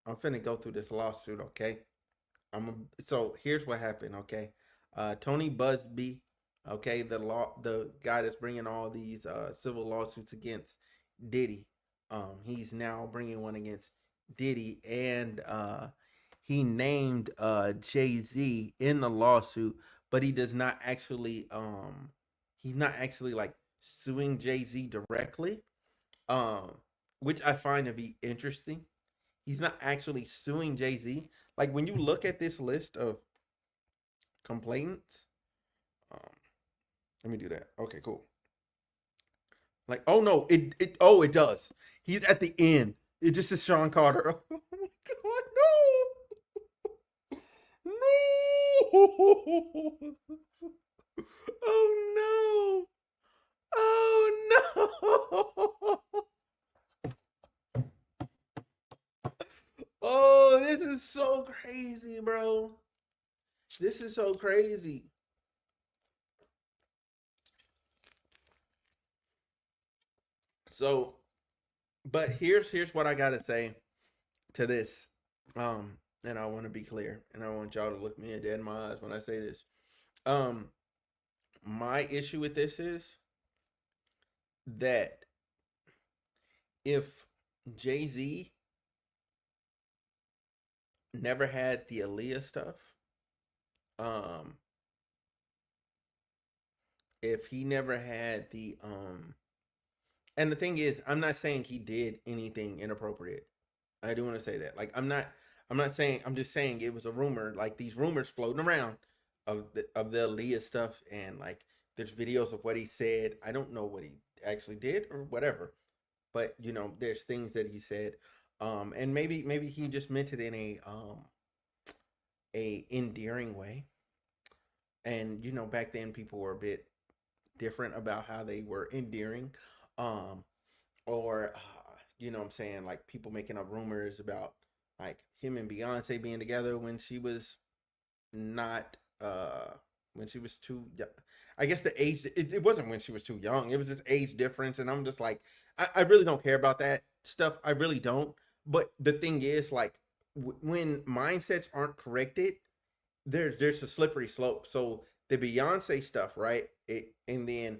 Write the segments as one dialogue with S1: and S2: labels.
S1: I'm finna go through this lawsuit, okay? So here's what happened, okay? Tony Busby, okay, the guy that's bringing all these civil lawsuits against Diddy. He's now bringing one against Diddy, and he named Jay-Z in the lawsuit, but he does not actually he's not actually like suing Jay-Z directly. Um which I find to be interesting. He's not actually suing Jay-Z. Like when you look at this list of complainants, um, let me do that. Okay, cool. Like, oh no, it does. He's at the end. It just says Sean Carter. Oh my god, no! No! Oh no! Oh no! Oh, this is so crazy, bro. This is so crazy. So, but here's what I gotta say to this. And I want to be clear, and I want y'all to look me dead in my eyes when I say this. Um, my issue with this is that if Jay Z never had the Aaliyah stuff, um, if he never had and the thing is, I'm not saying he did anything inappropriate. I do want to say that. Like, I'm not saying. I'm just saying it was a rumor. Like these rumors floating around of the Aaliyah stuff, and like there's videos of what he said. I don't know what he actually did or whatever, but there's things that he said, and maybe he just meant it in a endearing way. And back then people were a bit different about how they were endearing, um, or what I'm saying, like people making up rumors about like him and Beyonce being together when she was not when she was too young. I guess the age it wasn't when she was too young. It was just age difference, and I'm just like, I really don't care about that stuff. I really don't. But the thing is, like, when mindsets aren't corrected, there's a slippery slope. So the Beyonce stuff, right? And then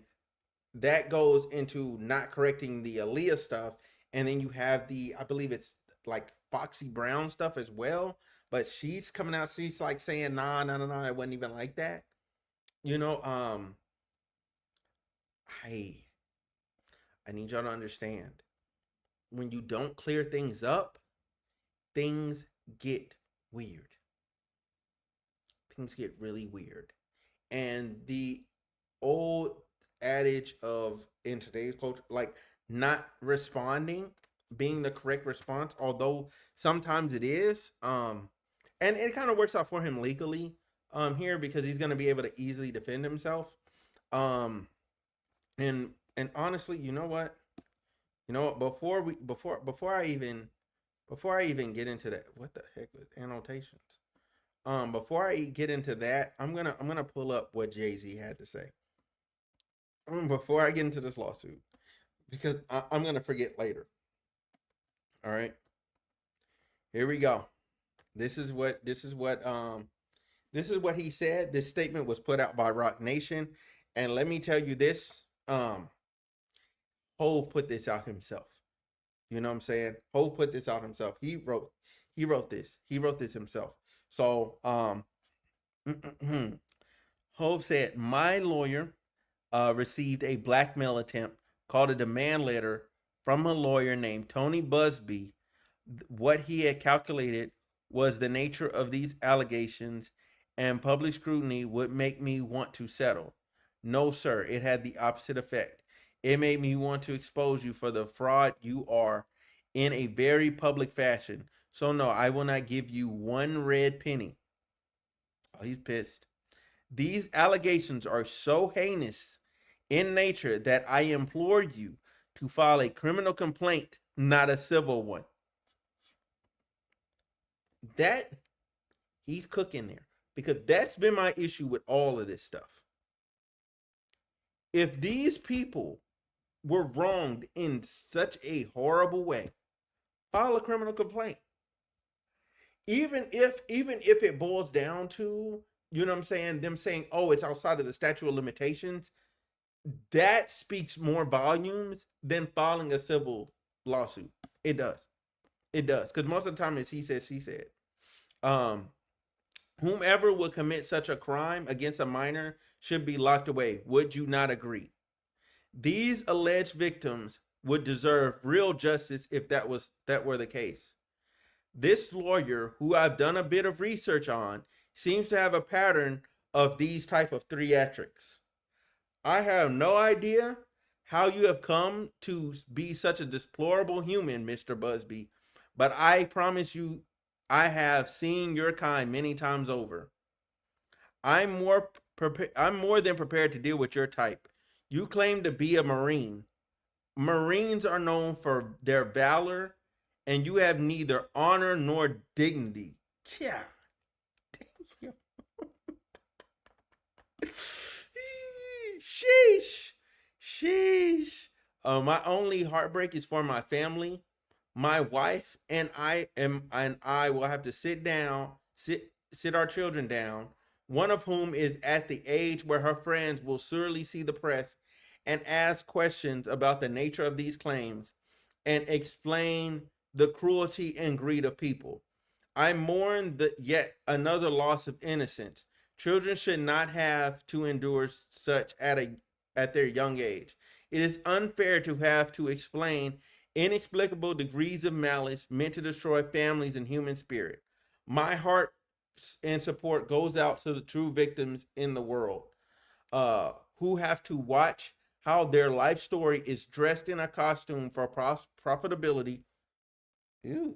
S1: that goes into not correcting the Aaliyah stuff, and then you have I believe it's like Foxy Brown stuff as well. But she's coming out, she's like saying, nah, nah, nah, nah, it wasn't even like that. You know, I I need y'all to understand when you don't clear things up, things get weird. Things get really weird. And the old adage of in today's culture, like not responding being the correct response, although sometimes it is, and it kind of works out for him legally here because he's going to be able to easily defend himself. um and honestly, you know what, before I even get into that, what the heck with annotations, before I get into that, I'm gonna pull up what Jay-Z had to say, before I get into this lawsuit, because I'm gonna forget later. All right, here we go. This is what he said. This statement was put out by Rock Nation, and let me tell you this: Hove put this out himself. You know what I'm saying? Hove put this out himself. He wrote this himself. So Hove said, my lawyer received a blackmail attempt called a demand letter from a lawyer named Tony Busby. What he had calculated was the nature of these allegations, and public scrutiny would make me want to settle. No, sir, it had the opposite effect. It made me want to expose you for the fraud you are in a very public fashion. So, no, I will not give you one red penny. Oh, he's pissed. These allegations are so heinous in nature that I implore you to file a criminal complaint, not a civil one. That he's cooking there, because that's been my issue with all of this stuff. If these people were wronged in such a horrible way, file a criminal complaint. Even if it boils down to, you know what I'm saying, them saying, oh, it's outside of the statute of limitations, that speaks more volumes than filing a civil lawsuit. It does. It does. Because most of the time it's he said, she said. Um, whomever would commit such a crime against a minor should be locked away. Would you not agree? These alleged victims would deserve real justice if that were the case. This lawyer, who I've done a bit of research on, seems to have a pattern of these type of theatrics. I have no idea how you have come to be such a deplorable human, Mr. Busby, but I promise you I have seen your kind many times over. I'm more than prepared to deal with your type. You claim to be a Marine. Marines are known for their valor, and you have neither honor nor dignity. Yeah. Sheesh. Sheesh. My only heartbreak is for my family. My wife and I will have to sit our children down, one of whom is at the age where her friends will surely see the press and ask questions about the nature of these claims and explain the cruelty and greed of people. I mourn the yet another loss of innocence. Children should not have to endure such at their young age. It is unfair to have to explain inexplicable degrees of malice meant to destroy families and human spirit. My heart and support goes out to the true victims in the world, who have to watch how their life story is dressed in a costume for profitability. Ew.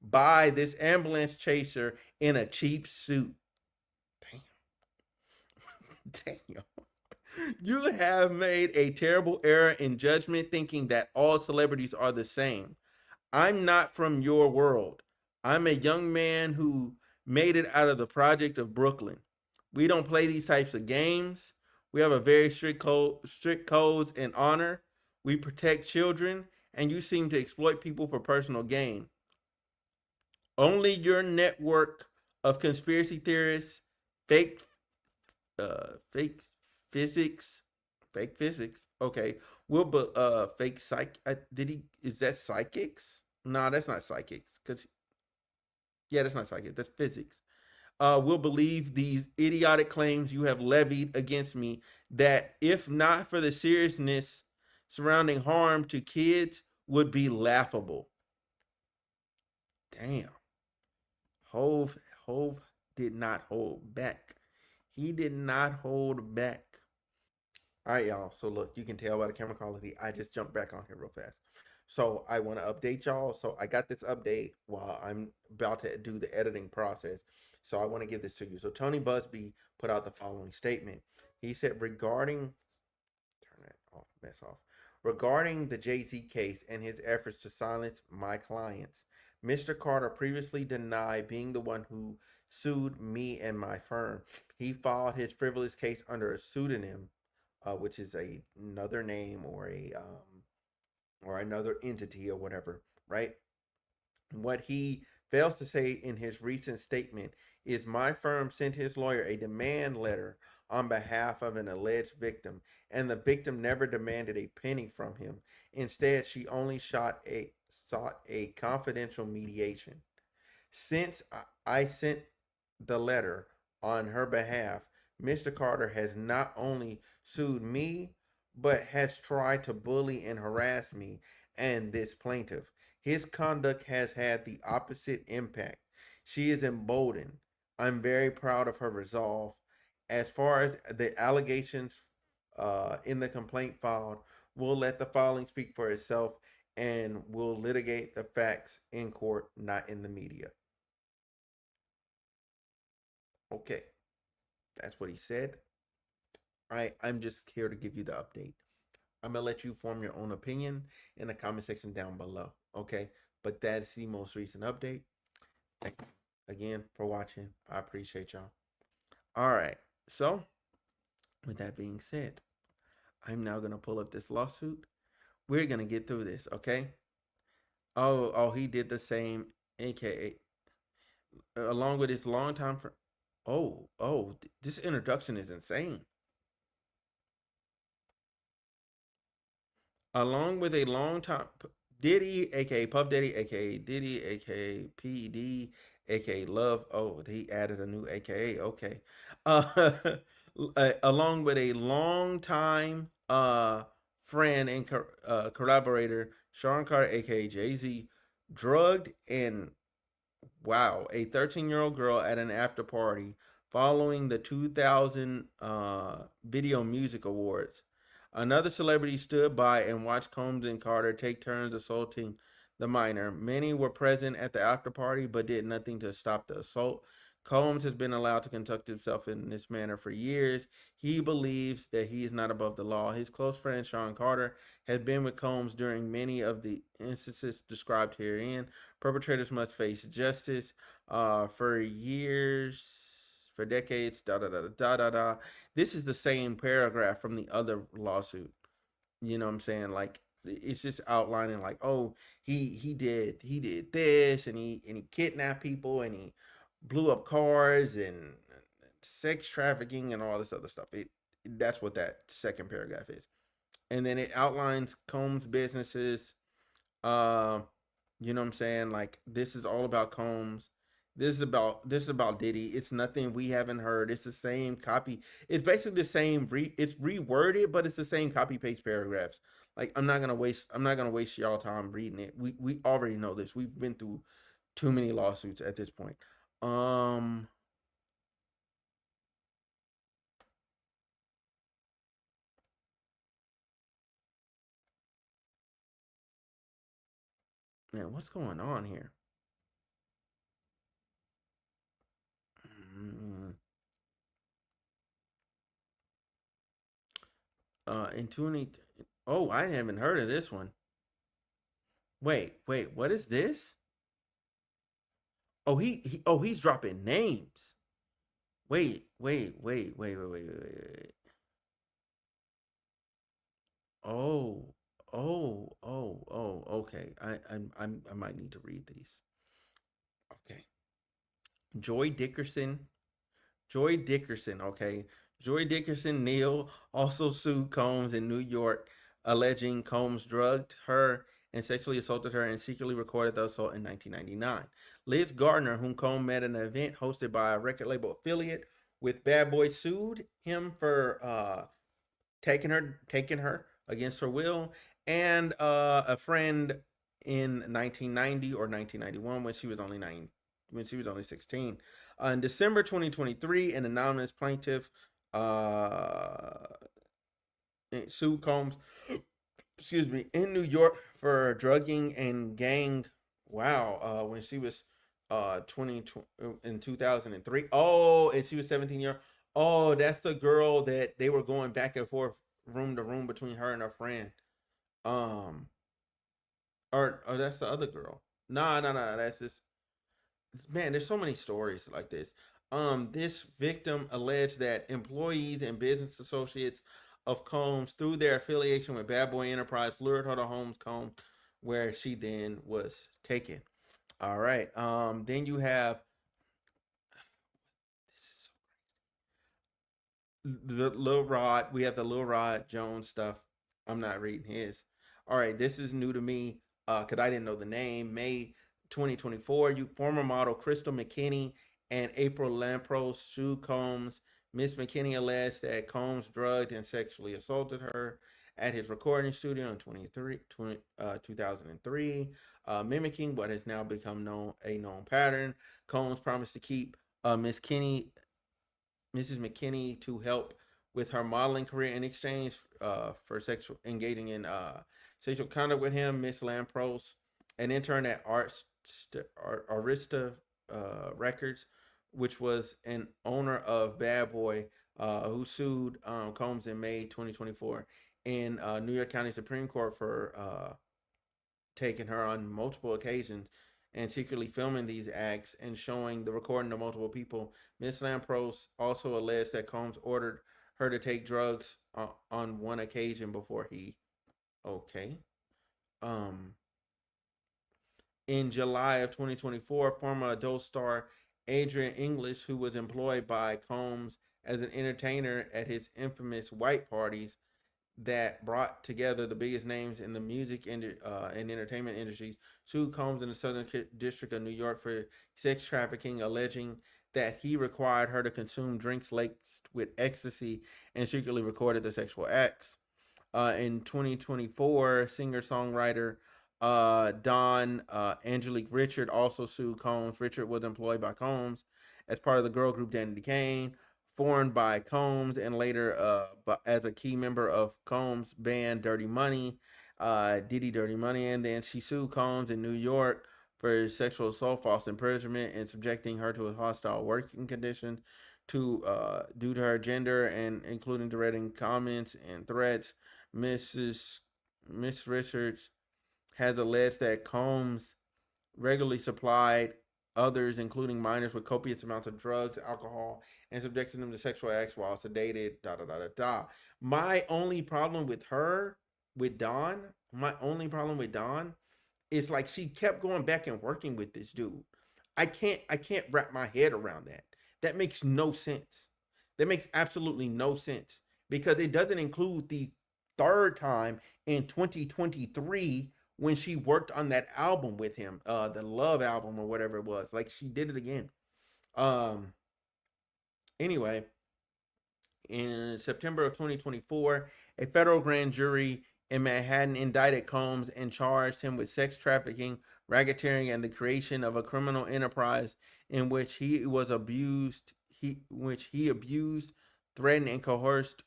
S1: By this ambulance chaser in a cheap suit. Damn. Damn. You have made a terrible error in judgment thinking that all celebrities are the same. I'm not from your world. I'm a young man who made it out of the project of Brooklyn. We don't play these types of games. We have a very strict codes and honor. We protect children, and you seem to exploit people for personal gain. Only your network of conspiracy theorists, fake, fake physics, fake physics. Okay, will but fake psych. Did he? Is that psychics? No, that's not psychics. Cause yeah, that's not psychics. That's physics. Will believe these idiotic claims you have levied against me. That if not for the seriousness surrounding harm to kids, would be laughable. Damn. Hove Hove did not hold back. He did not hold back. All right, y'all. So look, you can tell by the camera quality. I just jumped back on here real fast. So I want to update y'all. So I got this update while I'm about to do the editing process. So I want to give this to you. So Tony Busby put out the following statement. He said regarding turn that off, mess off. Regarding the Jay-Z case and his efforts to silence my clients, Mr. Carter previously denied being the one who sued me and my firm. He filed his frivolous case under a pseudonym, which is another name or another entity or whatever, right? What he fails to say in his recent statement is my firm sent his lawyer a demand letter on behalf of an alleged victim, and the victim never demanded a penny from him. Instead, she only sought a confidential mediation. Since I sent the letter on her behalf, Mr. Carter has not only sued me, but has tried to bully and harass me and this plaintiff. His conduct has had the opposite impact. She is emboldened. I'm very proud of her resolve. As far as the allegations in the complaint filed, we'll let the filing speak for itself and we'll litigate the facts in court, not in the media. Okay, that's what he said. All right, I'm just here to give you the update. I'm gonna let you form your own opinion in the comment section down below. Okay, but that's the most recent update. Thank you again for watching. I appreciate y'all. All right, so with that being said, I'm now gonna pull up this lawsuit. We're gonna get through this, okay? Oh, he did the same, aka along with his longtime friend. This introduction is insane. Along with a longtime Diddy, aka Puff Daddy, aka Diddy, aka PD, aka Love. Oh, he added a new AKA. Okay, uh, along with a longtime friend and collaborator, Sean Carter, aka Jay Z, drugged and wow, a 13-year-old girl at an after party following the 2000 Video Music Awards. Another celebrity stood by and watched Combs and Carter take turns assaulting the minor. Many were present at the after party but did nothing to stop the assault. Combs has been allowed to conduct himself in this manner for years. He believes that he is not above the law. His close friend Sean Carter has been with Combs during many of the instances described herein. Perpetrators must face justice for years, for decades, da da da da da da. This is the same paragraph from the other lawsuit. You know what I'm saying? Like it's just outlining like, oh, he did this and he kidnapped people and he blew up cars and sex trafficking and all this other stuff. That's what that second paragraph is. And then it outlines Combs businesses, uh, you know what I'm saying? Like this is all about Combs. This is about Diddy. It's nothing we haven't heard. It's the same copy. It's basically the same it's reworded, but it's the same copy paste paragraphs. Like I'm not gonna waste y'all time reading it. We already know this. We've been through too many lawsuits at this point. Um Man, what's going on here? Mm, in 20 Oh, I haven't heard of this one. Wait, what is this? He's dropping names. Wait. Oh, okay. I might need to read these. Okay. Joy Dickerson. Joy Dickerson, okay. Joy Dickerson Neal also sued Combs in New York, alleging Combs drugged her and sexually assaulted her and secretly recorded the assault in 1999. Liz Gardner, whom Combs met at an event hosted by a record label affiliate with Bad Boy, sued him for taking her against her will, and a friend in 1990 or 1991 when she was only 16. In December 2023, an anonymous plaintiff uh, sued Combs, excuse me, in New York for drugging and gang. Wow, when she was 20 in 2003. Oh, and she was 17 year. Oh, that's the girl that they were going back and forth room to room between her and her friend. Um, or that's the other girl. No, that's this. Man, there's so many stories like this. This victim alleged that employees and business associates of Combs, through their affiliation with Bad Boy Enterprise, lured her to Holmes Combs, where she then was taken. All right. Then you have this is the Lil Rod. We have the Lil Rod Jones stuff. I'm not reading his. All right, this is new to me because I didn't know the name. May 2024, you former model Crystal McKinney and April Lampros sued Combs. Miss McKinney alleged that Combs drugged and sexually assaulted her at his recording studio in 2003, mimicking what has now become a known pattern. Combs promised to keep Mrs. McKinney to help with her modeling career in exchange for sexual engaging in sexual conduct with him. Miss Lampros, an intern at Arista Records, which was an owner of Bad Boy, who sued Combs in May 2024 in New York County Supreme Court for taking her on multiple occasions and secretly filming these acts and showing the recording to multiple people. Miss Lampros also alleged that Combs ordered her to take drugs on one occasion before he. Okay. Um, in July of 2024, former adult star Adrian English, who was employed by Combs as an entertainer at his infamous white parties that brought together the biggest names in the music and entertainment industries, sued Combs in the Southern District of New York for sex trafficking, alleging that he required her to consume drinks laced with ecstasy and secretly recorded the sexual acts. In 2024, singer songwriter Don Angelique Richard also sued Combs. Richard was employed by Combs as part of the girl group Danny Kane, formed by Combs, and later as a key member of Combs' band Dirty Money, Diddy Dirty Money. And then she sued Combs in New York for sexual assault, false imprisonment, and subjecting her to a hostile working conditions to due to her gender, and including directing comments and threats. Mrs. Miss Richards has alleged that Combs regularly supplied others, including minors, with copious amounts of drugs, alcohol, and subjected them to sexual acts while sedated. Da da da da da. My only problem with her, with Don, my only problem with Don is like she kept going back and working with this dude. I can't wrap my head around that. That makes no sense. That makes absolutely no sense because it doesn't include the third time in 2023 when she worked on that album with him, the Love album or whatever it was. Like she did it again. Um anyway, in September of 2024, a federal grand jury in Manhattan indicted Combs and charged him with sex trafficking, racketeering, and the creation of a criminal enterprise in which he abused, threatened, and coerced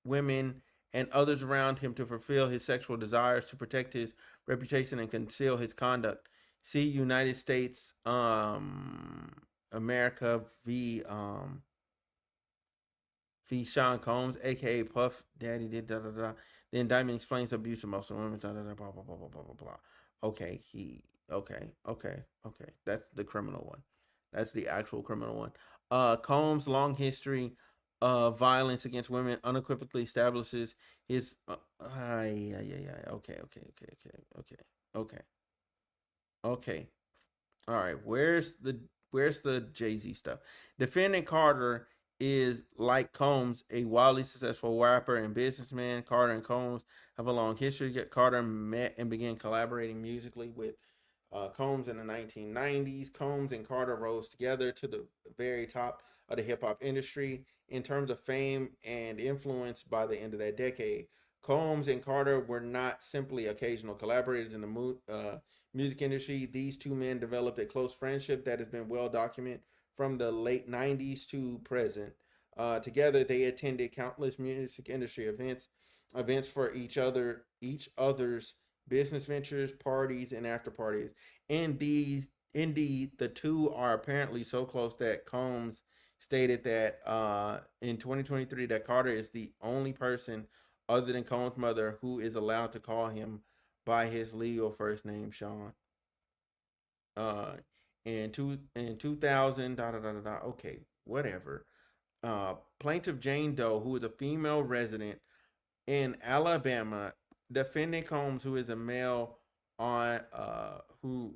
S1: women and others around him to fulfill his sexual desires, to protect his reputation, and conceal his conduct. See United States, America v. Sean Combs, aka Puff Daddy did da da da. The indictment explains abuse of most women, da da da, blah blah blah blah blah blah blah. Okay, okay. That's the criminal one. That's the actual criminal one. Combs' long history of violence against women unequivocally establishes his. Yeah. Okay. Okay. All right, where's the Jay Z stuff? Defendant Carter is, like Combs, a wildly successful rapper and businessman. Carter and Combs have a long history. Carter met and began collaborating musically with Combs in the 1990s. Combs and Carter rose together to the very top of the hip hop industry in terms of fame and influence by the end of that decade. Combs and Carter were not simply occasional collaborators in the music industry. These two men developed a close friendship that has been well documented from the late 90s to present. Together, they attended countless music industry events for each other's business ventures, parties, and after parties. Indeed, the two are apparently so close that Combs stated that in 2023 that Carter is the only person other than Combs' mother who is allowed to call him by his legal first name, Sean. Uh, in 2000, da da da da da. Okay, whatever. Plaintiff Jane Doe, who is a female resident in Alabama, defending Combs, who is a on who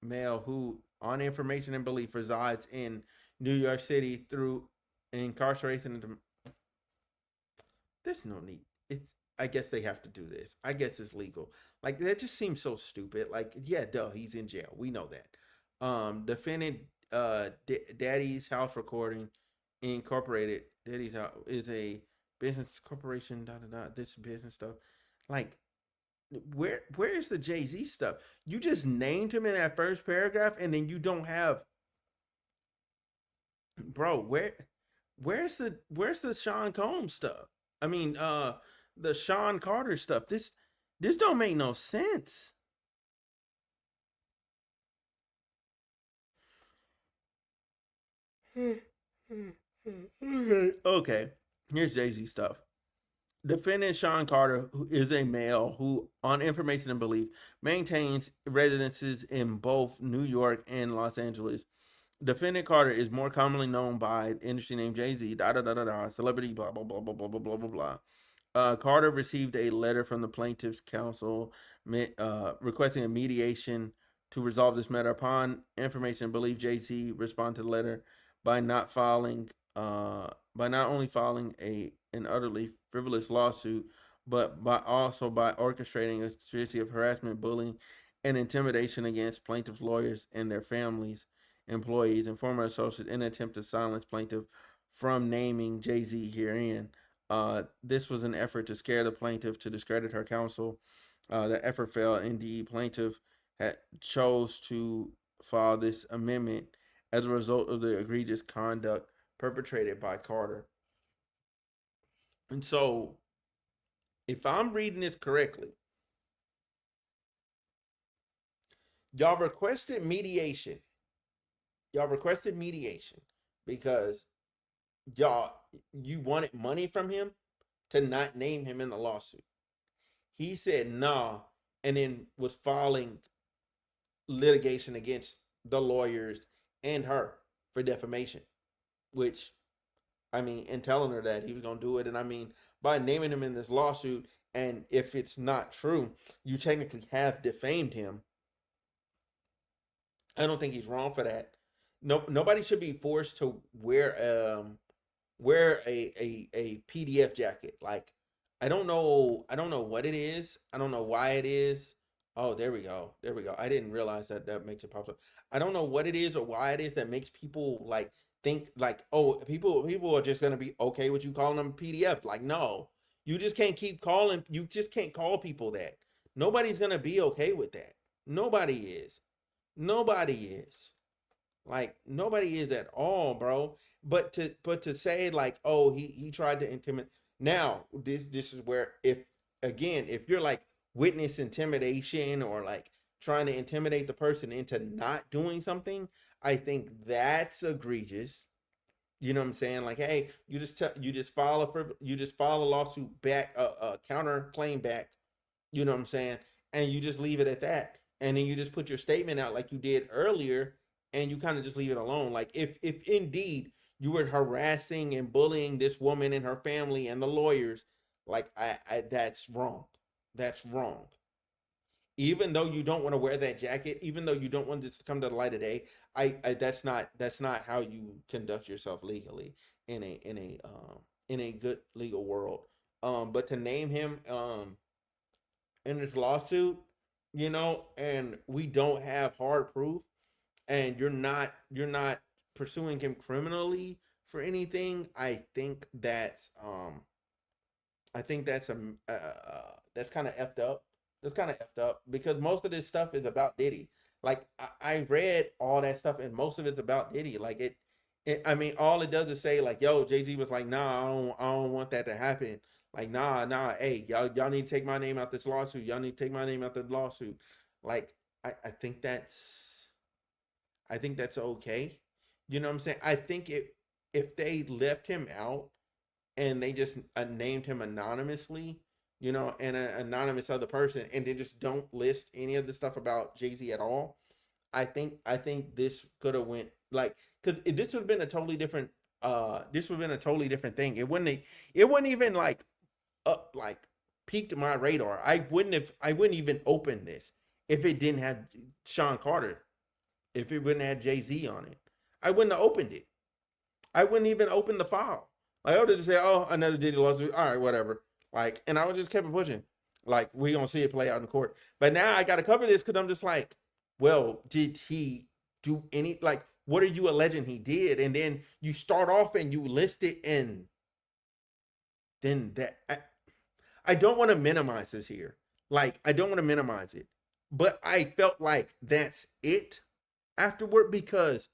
S1: who on information and belief resides in New York City through incarceration. There's no need. It's I guess they have to do this. I guess it's legal. Like that just seems so stupid. Like yeah, duh, he's in jail. We know that. Defendant Daddy's House Recording Incorporated. Daddy's House is a business corporation. Da da da. This business stuff. Like where is the Jay Z stuff? You just named him in that first paragraph, and then you don't have, bro. Where's the Sean Combs stuff? I mean, the Sean Carter stuff. This don't make no sense. Okay, here's Jay Z stuff. Defendant Sean Carter, who is a male who, on information and belief, maintains residences in both New York and Los Angeles. Defendant Carter is more commonly known by the industry name Jay Z, da da da da da, celebrity, blah blah blah blah blah blah blah blah blah. Carter received a letter from the plaintiff's counsel requesting a mediation to resolve this matter. Upon information, believe Jay Z responded to the letter by not filing, by not only filing an utterly frivolous lawsuit, but by orchestrating a conspiracy of harassment, bullying, and intimidation against plaintiffs' lawyers and their families, employees, and former associates in an attempt to silence plaintiff from naming Jay Z herein. This was an effort to scare the plaintiff to discredit her counsel. The effort failed. Indeed, plaintiff had chose to file this amendment as a result of the egregious conduct perpetrated by Carter. And so, if I'm reading this correctly, y'all requested mediation. Y'all requested mediation because y'all you wanted money from him to not name him in the lawsuit. He said nah, and then was filing litigation against the lawyers and her for defamation, which I mean, and telling her that he was gonna do it, and I mean, by naming him in this lawsuit, and if it's not true, you technically have defamed him. I don't think he's wrong for that. No, nobody should be forced to wear a PDF jacket. Like I don't know what it is. I don't know why it is. Oh, there we go. There we go. I didn't realize that that makes it pop up. I don't know what it is or why it is that makes people like think like, oh, people are just gonna be okay with you calling them PDF. Like, no, you just can't keep calling. You just can't call people that. Nobody's gonna be okay with that. Nobody is. Nobody is. Like nobody is at all, bro. But to say like, oh, he tried to intimidate. Now this is where if again if you're like witness intimidation or like trying to intimidate the person into not doing something, I think that's egregious. You know what I'm saying? Like, hey, you just file a lawsuit back, a counter claim back, you know what I'm saying? And you just leave it at that. And then you just put your statement out like you did earlier and you kind of just leave it alone. Like if indeed you were harassing and bullying this woman and her family and the lawyers, like I that's wrong. That's wrong. Even though you don't want to wear that jacket, even though you don't want this to come to the light of day, I that's not how you conduct yourself legally in a good legal world. But to name him in this lawsuit, you know, and we don't have hard proof, and you're not pursuing him criminally for anything. I think that's kind of effed up. That's kind of effed up because most of this stuff is about Diddy. Like I read all that stuff, and most of it's about Diddy. Like I mean, all it does is say like, "Yo, Jay Z was like, nah, I don't want that to happen." Like, nah, hey, y'all need to take my name out this lawsuit. Y'all need to take my name out the lawsuit. Like, I think that's okay. You know what I'm saying? I think if they left him out and they just named him anonymously, you know, and an anonymous other person, and they just don't list any of the stuff about Jay Z at all. I think this could have went like because this would have been a totally different. This would have been a totally different thing. It wouldn't even like up like peaked my radar. I wouldn't even open this if it didn't have Sean Carter. If it wouldn't have Jay Z on it, I wouldn't have opened it. I wouldn't even open the file. Like I would just say, "Oh, another Diddy lawsuit. All right, whatever." Like, and I would just keep it pushing. Like we gonna see it play out in court. But now I got to cover this because I'm just like, well, did he do any like? What are you alleging he did? And then you start off and you list it, and then I don't want to minimize this here. Like I don't want to minimize it, but I felt like that's it afterward because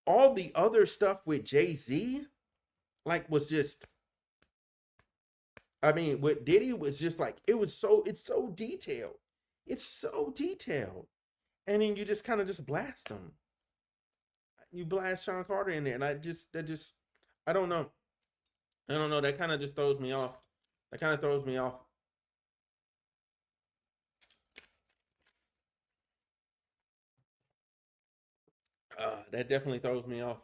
S1: all the other stuff with Jay Z, like, was just. I mean, with Diddy was just like it's so detailed, it's so detailed, and then you just kind of just blast them. You blast Sean Carter in there, and I don't know, I don't know. That kind of just throws me off. That kind of throws me off. That definitely throws me off.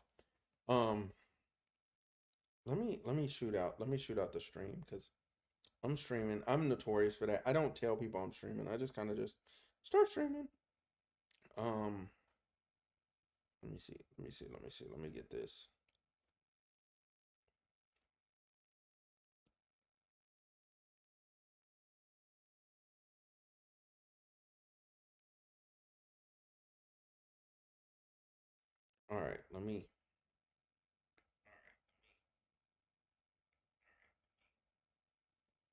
S1: Um, let me shoot out the stream because I'm streaming. I'm notorious for that. I don't tell people I'm streaming. I just kind of just start streaming. Um, let me see. Let me see. Let me see. Let me get this. All right. Let me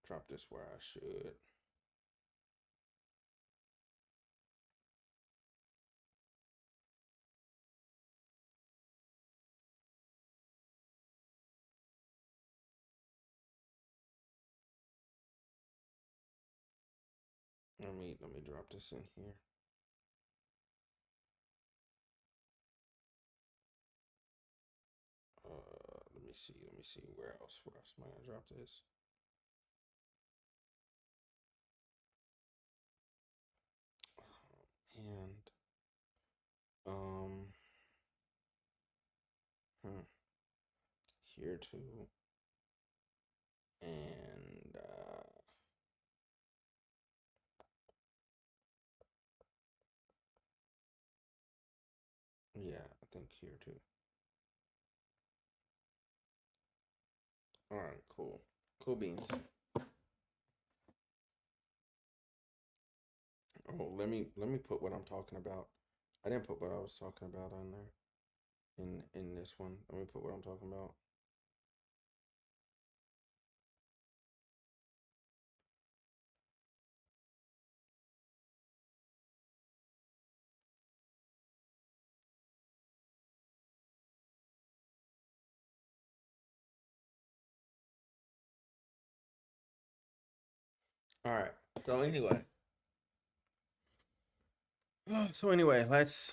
S1: drop this where I should. Let me drop this in here. Let me see. Let me see. Where else? Where else am I gonna drop this? And um, hmm, here too. And yeah, I think here too. All right, cool, cool beans. Oh, let me put what I'm talking about. I didn't put what I was talking about on there in this one. Let me put what I'm talking about. All right. So anyway, let's.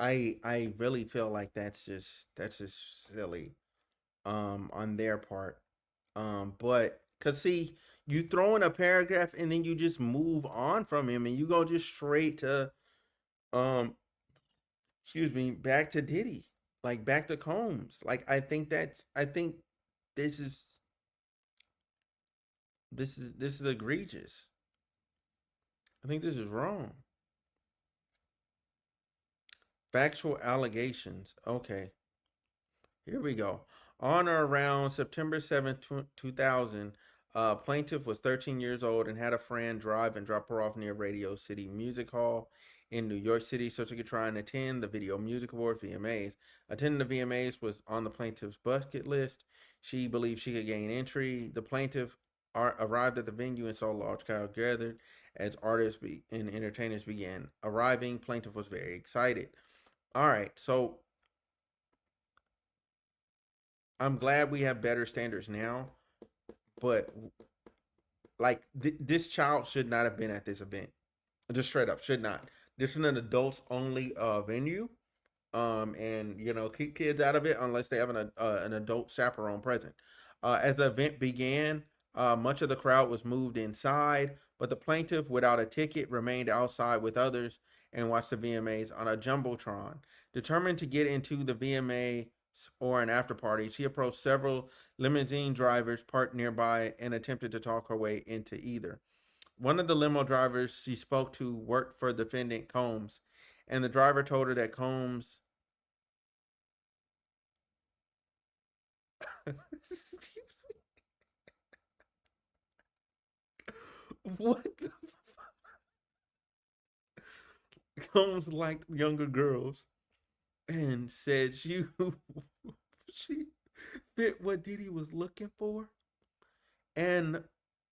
S1: I really feel like that's just silly. On their part. But cause see, you throw in a paragraph and then you just move on from him and you go just straight to um excuse me, back to Diddy. Like back to Combs. Like I think this is this is egregious. I think this is wrong. Factual allegations. Okay. Here we go. On or around September 7th, 2000, plaintiff was 13 years old and had a friend drive and drop her off near Radio City Music Hall in New York City so she could try and attend the Video Music Awards, VMAs. Attending the VMAs was on the plaintiff's bucket list. She believed she could gain entry. The plaintiff arrived at the venue and saw a large crowd gathered as and entertainers began arriving. Plaintiff was very excited. All right, so I'm glad we have better standards now, but like this child should not have been at this event. Just straight up, should not. This is an adults only venue. And keep kids out of it unless they have an adult chaperone present. As the event began, much of the crowd was moved inside, but the plaintiff, without a ticket, remained outside with others and watched the VMAs on a jumbotron. Determined to get into the VMA or an after party, she approached several limousine drivers parked nearby and attempted to talk her way into either. One of the limo drivers she spoke to worked for defendant Combs, and the driver told her that Combs what the Combs liked younger girls and said she fit what Diddy was looking for. And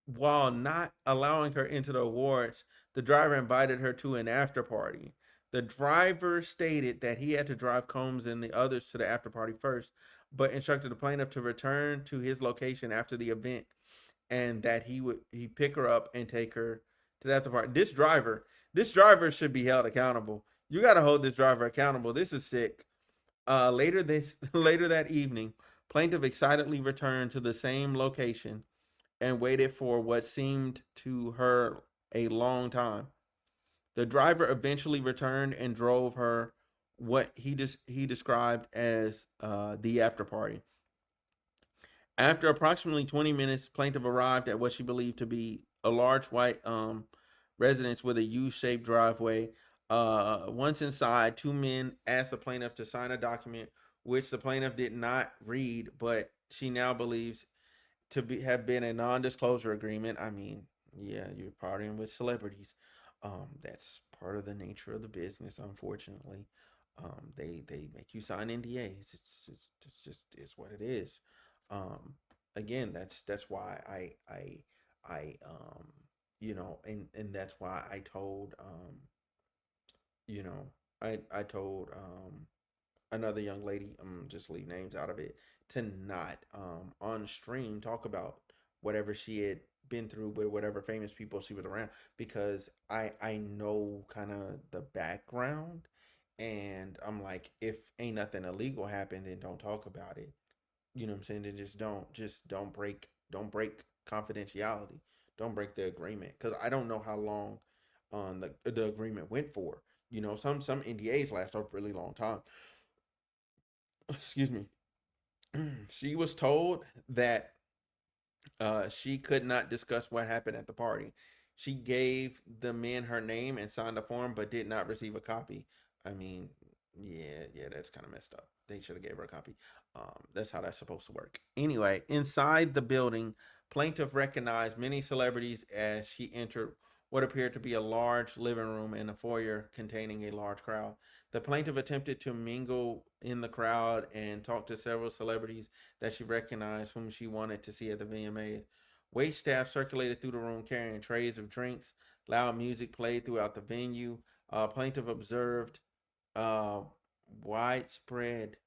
S1: while not allowing her into the awards, the driver invited her to an after party. The driver stated that he had to drive Combs and the others to the after party first, but instructed the plaintiff to return to his location after the event and that he pick her up and take her to the after party. This driver should be held accountable. You got to hold this driver accountable. This is sick. Later that evening, plaintiff excitedly returned to the same location and waited for what seemed to her a long time. The driver eventually returned and drove her what he described as the after party. After approximately 20 minutes, plaintiff arrived at what she believed to be a large white residence with a U-shaped driveway. Once inside, two men asked the plaintiff to sign a document which the plaintiff did not read, but she now believes to be have been a non-disclosure agreement. I mean, yeah, you're partying with celebrities. That's part of the nature of the business, unfortunately. They make you sign NDAs. It's just it's what it is. Um, Again, that's why I and that's why I told you know I told another young lady, just leave names out of it, to not on stream talk about whatever she had been through with whatever famous people she was around, because I know kind of the background, and I'm like, if ain't nothing illegal happened, then don't talk about it. You know what I'm saying? Then just don't break confidentiality. Don't break the agreement, because I don't know how long the agreement went for. Some NDAs last a really long time. Excuse me. She was told that she could not discuss what happened at the party. She gave the men her name and signed a form, but did not receive a copy. I mean, yeah, that's kind of messed up. They should have gave her a copy. That's how that's supposed to work. Anyway, inside the building, plaintiff recognized many celebrities as she entered what appeared to be a large living room and a foyer containing a large crowd. The plaintiff attempted to mingle in the crowd and talk to several celebrities that she recognized whom she wanted to see at the VMAs. Wait staff circulated through the room carrying trays of drinks. Loud music played throughout the venue. Plaintiff observed uh, widespread.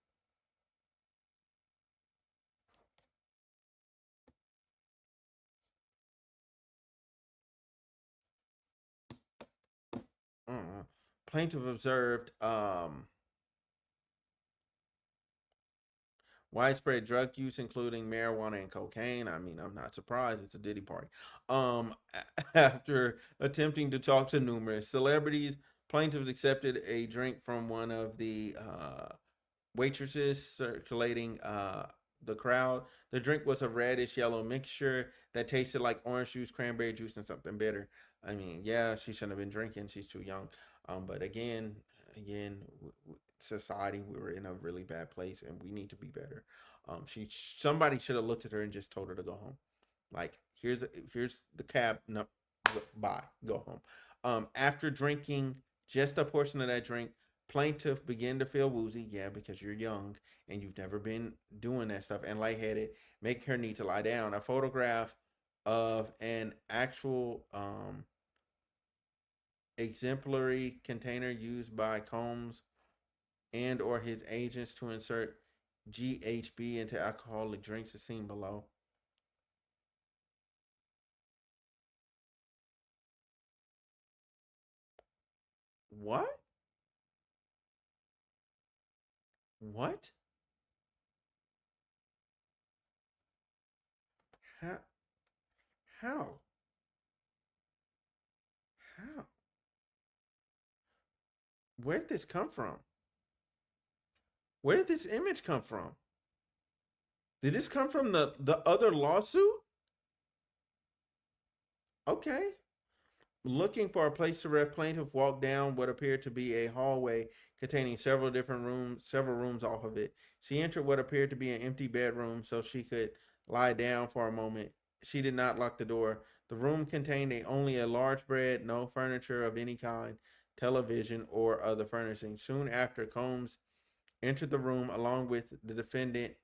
S1: Uh, Plaintiff observed widespread drug use, including marijuana and cocaine. I mean, I'm not surprised. It's a Diddy party. Um, After attempting to talk to numerous celebrities, plaintiffs accepted a drink from one of the waitresses circulating the crowd. The drink was a reddish yellow mixture that tasted like orange juice, cranberry juice, and something bitter. I mean, yeah, she shouldn't have been drinking. She's too young. But again, society, we were in a really bad place, and we need to be better. Somebody should have looked at her and just told her to go home. Like, here's the cab. No, bye. Go home. After drinking just a portion of that drink, plaintiff began to feel woozy. Yeah, because you're young and you've never been doing that stuff, and lightheaded, making her need to lie down. A photograph of an actual exemplary container used by Combs and or his agents to insert GHB into alcoholic drinks is seen below. What? What? How? How? How? Where did this come from? Where did this image come from? Did this come from the other lawsuit? Okay. Looking for a place to rest, plaintiff walked down what appeared to be a hallway containing several rooms off of it. She entered what appeared to be an empty bedroom so she could lie down for a moment. She did not lock the door. The room contained only a large bed, no furniture of any kind, television, or other furnishing. Soon after, Combs entered the room along with the defendant,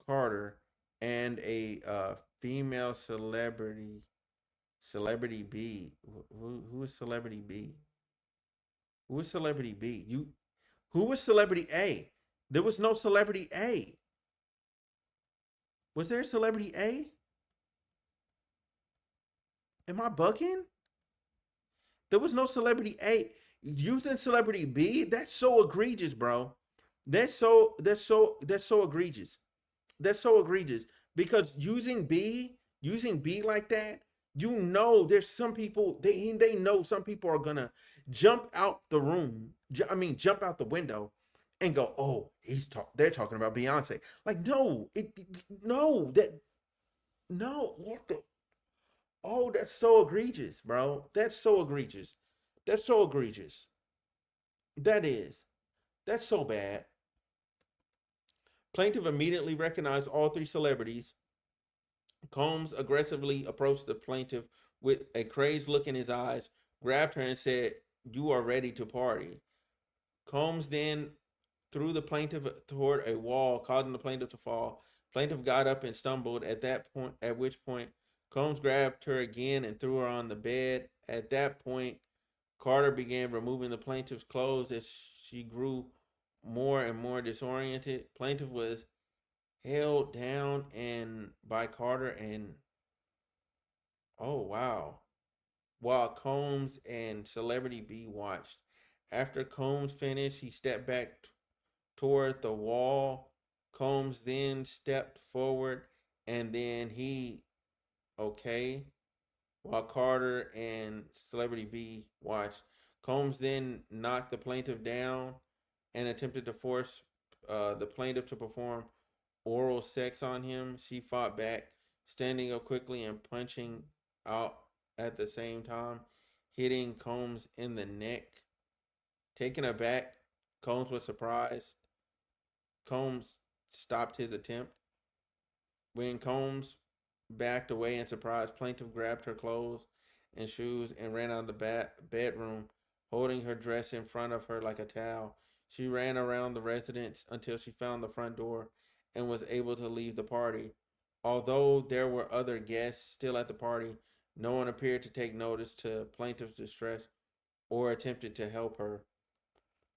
S1: Carter, and a female celebrity. Celebrity B. Who is Celebrity B? Who is Celebrity B? Who was Celebrity A? There was no Celebrity A. Was there a Celebrity A? Am I bugging? There was no Celebrity A. Using Celebrity B? That's so egregious, bro. That's so egregious. That's so egregious, because using B like that, there's some people, they know some people are gonna jump out the room. I mean, jump out the window and go, "Oh, they're talking about Beyonce." Like, no, no, no, what the? Oh, that's so egregious, bro. That's so egregious. That's so egregious. That is. That's so bad. Plaintiff immediately recognized all three celebrities. Combs aggressively approached the plaintiff with a crazed look in his eyes, grabbed her, and said, "You are ready to party." Combs then threw the plaintiff toward a wall, causing the plaintiff to fall. Plaintiff got up and stumbled. At which point, Combs grabbed her again and threw her on the bed. At that point, Carter began removing the plaintiff's clothes as she grew more and more disoriented. Plaintiff was held down and by Carter and oh wow, while Combs and Celebrity B watched. After Combs finished, he stepped back toward the wall. Combs then stepped forward and then he okay while Carter and Celebrity B watched. Combs then knocked the plaintiff down and attempted to force the plaintiff to perform oral sex on him. She fought back, standing up quickly and punching out at the same time, hitting Combs in the neck. Taken aback, Combs was surprised. Combs stopped his attempt. When Combs backed away in surprise, plaintiff grabbed her clothes and shoes and ran out of the bedroom, holding her dress in front of her like a towel. She ran around the residence until she found the front door and was able to leave the party. Although there were other guests still at the party, no one appeared to take notice to plaintiff's distress or attempted to help her.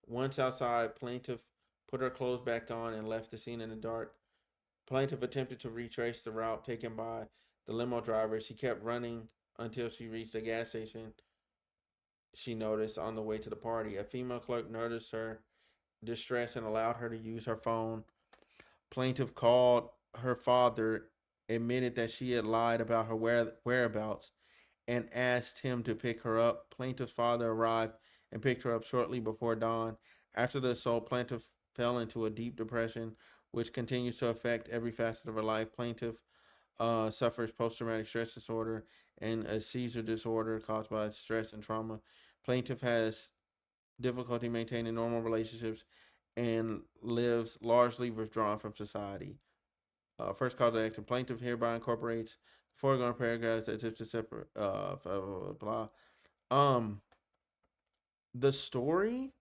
S1: Once outside, plaintiff put her clothes back on and left the scene in the dark. Plaintiff attempted to retrace the route taken by the limo driver. She kept running until she reached a gas station she noticed on the way to the party. A female clerk noticed her distress and allowed her to use her phone. Plaintiff called her father, admitted that she had lied about her whereabouts, and asked him to pick her up. Plaintiff's father arrived and picked her up shortly before dawn. After the assault, plaintiff fell into a deep depression, which continues to affect every facet of her life. Plaintiff suffers post traumatic stress disorder and a seizure disorder caused by stress and trauma. Plaintiff has difficulty maintaining normal relationships and lives largely withdrawn from society. First cause of action: plaintiff hereby incorporates the foregoing paragraphs as if to separate. Blah, blah, blah, blah. The story,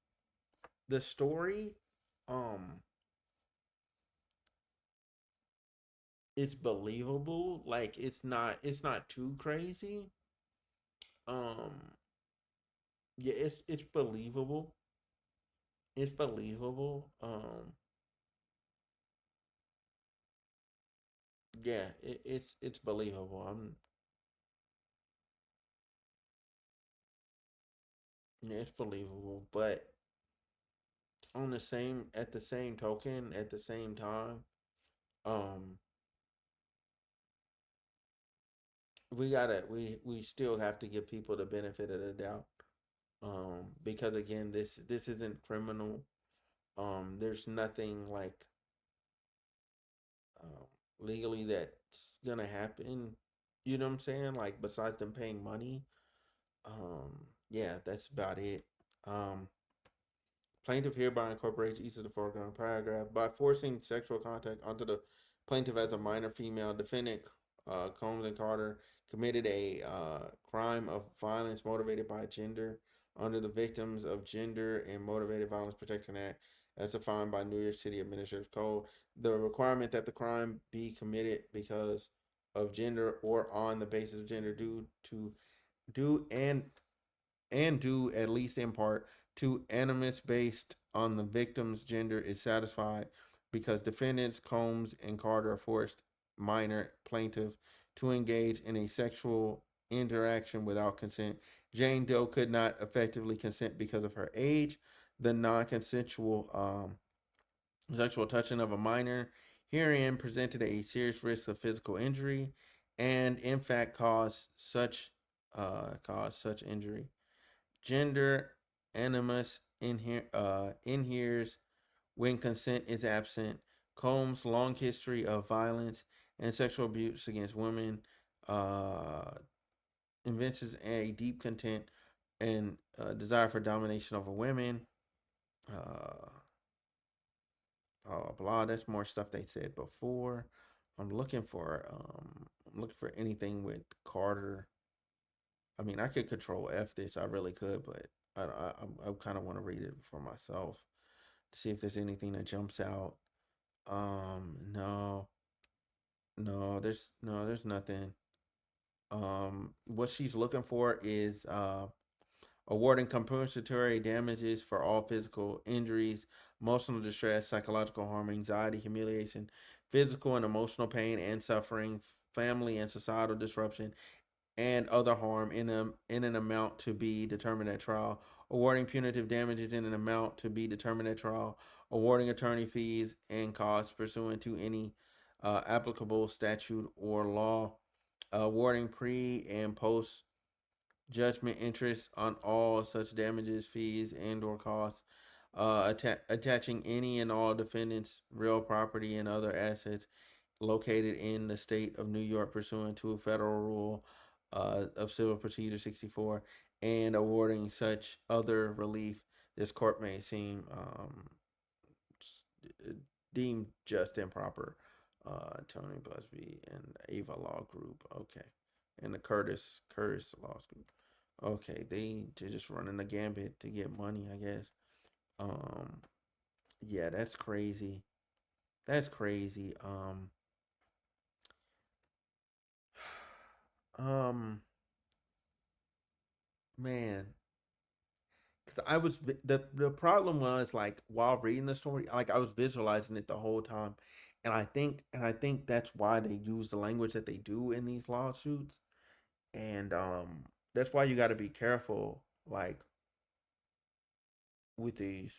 S1: the story, um, it's believable. Like it's not too crazy. Um, yeah, it's believable. It's believable. Yeah, it's believable. Yeah, it's believable. But on the same at the same token, at the same time, um, we still have to give people the benefit of the doubt. Because again, this isn't criminal. There's nothing like um legally that's gonna happen. You know what I'm saying? Like besides them paying money. Yeah, that's about it. Um, Plaintiff hereby incorporates each of the foregoing paragraph by forcing sexual contact onto the plaintiff as a minor female. Defendant Combs and Carter committed a crime of violence motivated by gender under the Victims of Gender and Motivated Violence Protection Act, as defined by New York City Administrative Code. The requirement that the crime be committed because of gender or on the basis of gender due to due and due at least in part to animus based on the victim's gender is satisfied because defendants Combs and Carter forced minor plaintiff to engage in a sexual interaction without consent. Jane Doe could not effectively consent because of her age. The non-consensual sexual touching of a minor herein presented a serious risk of physical injury and in fact caused such injury. Gender animus inheres when consent is absent. Combs' long history of violence and sexual abuse against women uh, evinces a deep contempt and desire for domination over women. Uh, blah blah blah. That's more stuff they said before. I'm looking for anything with Carter. I mean, I could control F this. I really could, but I kind of want to read it for myself to see if there's anything that jumps out. No, there's nothing. What she's looking for is awarding compensatory damages for all physical injuries, emotional distress, psychological harm, anxiety, humiliation, physical and emotional pain and suffering, family and societal disruption, and other harm in an amount to be determined at trial, awarding punitive damages in an amount to be determined at trial, awarding attorney fees and costs pursuant to any applicable statute or law, awarding pre and post judgment interest on all such damages, fees, and or costs, attaching any and all defendants' real property and other assets located in the state of New York pursuant to a federal rule of Civil Procedure 64, and awarding such other relief this court may seem deemed just and proper. Tony Busby and Ava Law Group. Okay. And the Curtis Law Group. Okay, they're just running the gambit to get money, I guess. Um, yeah, that's crazy. That's crazy. Um, man, because the problem was like while reading the story, like I was visualizing it the whole time, and I think that's why they use the language that they do in these lawsuits, and that's why you got to be careful, like with these.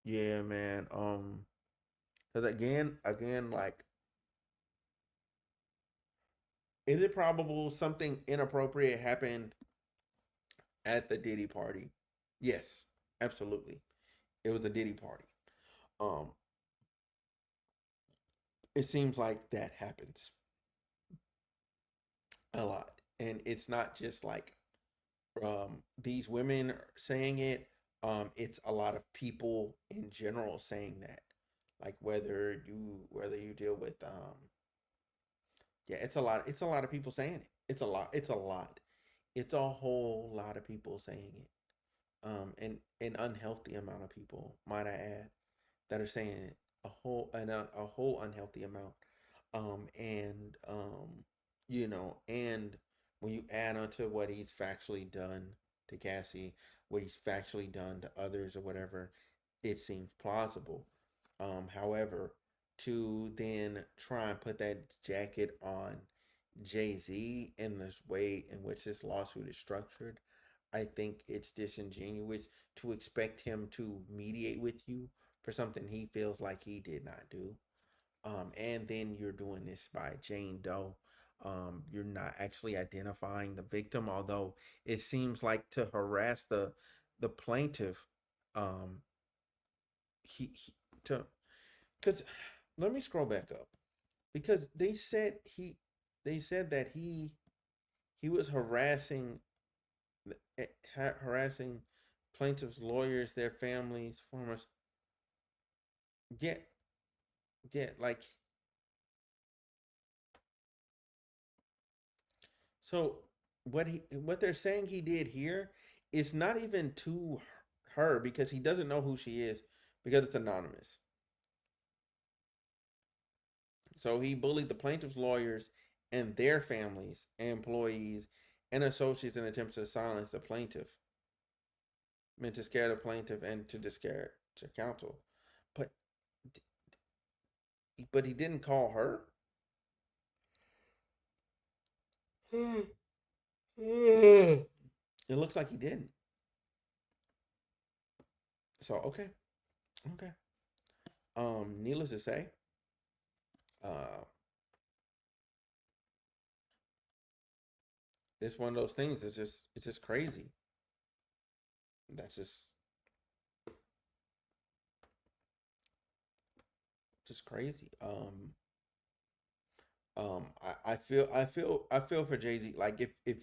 S1: Yeah, man. Because again, like, is it probable something inappropriate happened at the Diddy party? Yes, absolutely. It was a Diddy party. Um, it seems like that happens a lot, and it's not just like these women saying it. It's a lot of people in general saying that. Like whether you deal with yeah, it's a lot of people saying it. It's a lot. It's a whole lot of people saying it. And an unhealthy amount of people, might I add, that are saying it. A whole unhealthy amount. And you know, and when you add onto what he's factually done to Cassie, what he's factually done to others or whatever, it seems plausible. However, to then try and put that jacket on Jay-Z in this way in which this lawsuit is structured, I think it's disingenuous to expect him to mediate with you for something he feels like he did not do. And then you're doing this by Jane Doe. You're not actually identifying the victim, although it seems like to harass the plaintiff. Um, he to because let me scroll back up because they said that he was harassing plaintiffs' lawyers, their families, former. Yeah, yeah, like so. What they're saying he did here is not even to her because he doesn't know who she is because it's anonymous. So he bullied the plaintiff's lawyers and their families, employees, and associates in attempts to silence the plaintiff, meant to scare the plaintiff and to discourage to counsel. But he didn't call her. It looks like he didn't. So okay, okay. Needless to say, uh, it's one of those things. It's just crazy. That's just crazy. I feel for Jay Z. Like if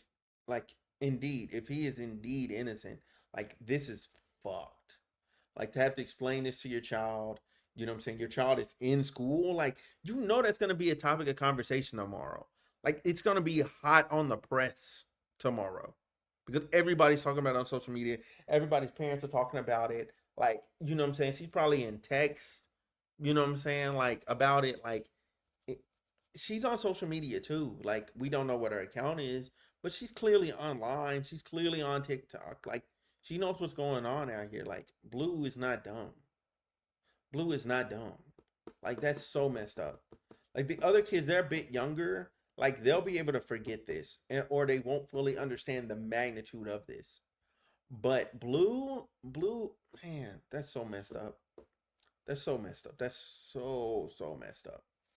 S1: like indeed if he is indeed innocent, like this is fucked. Like to have to explain this to your child, you know what I'm saying? Your child is in school, like you know that's gonna be a topic of conversation tomorrow. Like it's gonna be hot on the press tomorrow because everybody's talking about it on social media. Everybody's parents are talking about it. Like you know what I'm saying? She's probably in text. You know what I'm saying? Like about it. Like it, she's on social media too. Like we don't know what her account is, but she's clearly online. She's clearly on TikTok. Like she knows what's going on out here. Like Blue is not dumb. Blue is not dumb. Like that's so messed up. Like the other kids, they're a bit younger. Like they'll be able to forget this, or they won't fully understand the magnitude of this. But man, that's so messed up. That's so messed up. That's so messed up.